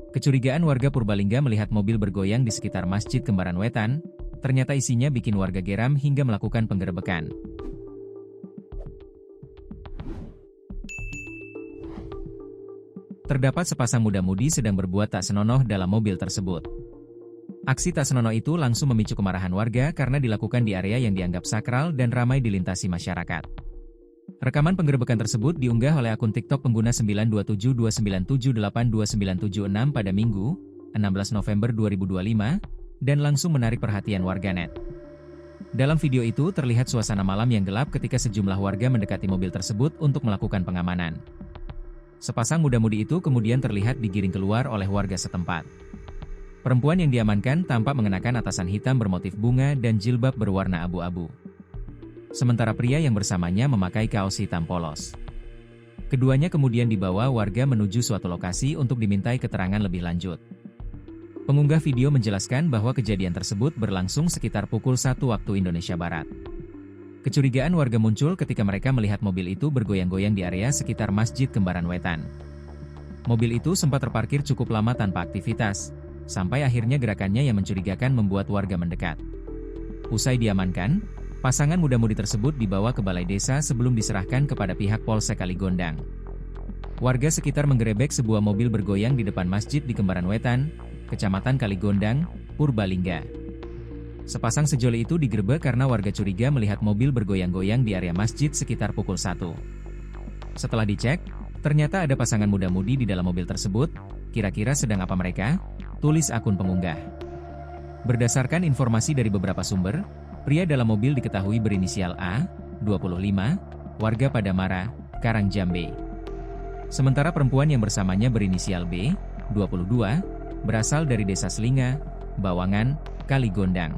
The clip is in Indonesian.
Kecurigaan warga Purbalingga melihat mobil bergoyang di sekitar Masjid Kembaran Wetan, ternyata isinya bikin warga geram hingga melakukan penggerebekan. Terdapat sepasang muda-mudi sedang berbuat tak senonoh dalam mobil tersebut. Aksi tak senonoh itu langsung memicu kemarahan warga karena dilakukan di area yang dianggap sakral dan ramai dilintasi masyarakat. Rekaman penggerebekan tersebut diunggah oleh akun TikTok pengguna 92729782976 pada Minggu, 16 November 2025, dan langsung menarik perhatian warganet. Dalam video itu terlihat suasana malam yang gelap ketika sejumlah warga mendekati mobil tersebut untuk melakukan pengamanan. Sepasang muda-mudi itu kemudian terlihat digiring keluar oleh warga setempat. Perempuan yang diamankan tampak mengenakan atasan hitam bermotif bunga dan jilbab berwarna abu-abu. Sementara pria yang bersamanya memakai kaos hitam polos. Keduanya kemudian dibawa warga menuju suatu lokasi untuk dimintai keterangan lebih lanjut. Pengunggah video menjelaskan bahwa kejadian tersebut berlangsung sekitar pukul 1 waktu Indonesia Barat. Kecurigaan warga muncul ketika mereka melihat mobil itu bergoyang-goyang di area sekitar Masjid Kembaran Wetan. Mobil itu sempat terparkir cukup lama tanpa aktivitas, sampai akhirnya gerakannya yang mencurigakan membuat warga mendekat. Usai diamankan, pasangan muda-mudi tersebut dibawa ke balai desa sebelum diserahkan kepada pihak Polsek Kaligondang. Warga sekitar menggerebek sebuah mobil bergoyang di depan masjid di Kembaran Wetan, Kecamatan Kaligondang, Purbalingga. Sepasang sejoli itu digerebek karena warga curiga melihat mobil bergoyang-goyang di area masjid sekitar pukul 1. Setelah dicek, ternyata ada pasangan muda-mudi di dalam mobil tersebut. Kira-kira sedang apa mereka? Tulis akun pengunggah. Berdasarkan informasi dari beberapa sumber, pria dalam mobil diketahui berinisial A, 25, warga Padamara, Karangjambe. Sementara perempuan yang bersamanya berinisial B, 22, berasal dari Desa Selinga, Bawangan, Kaligondang.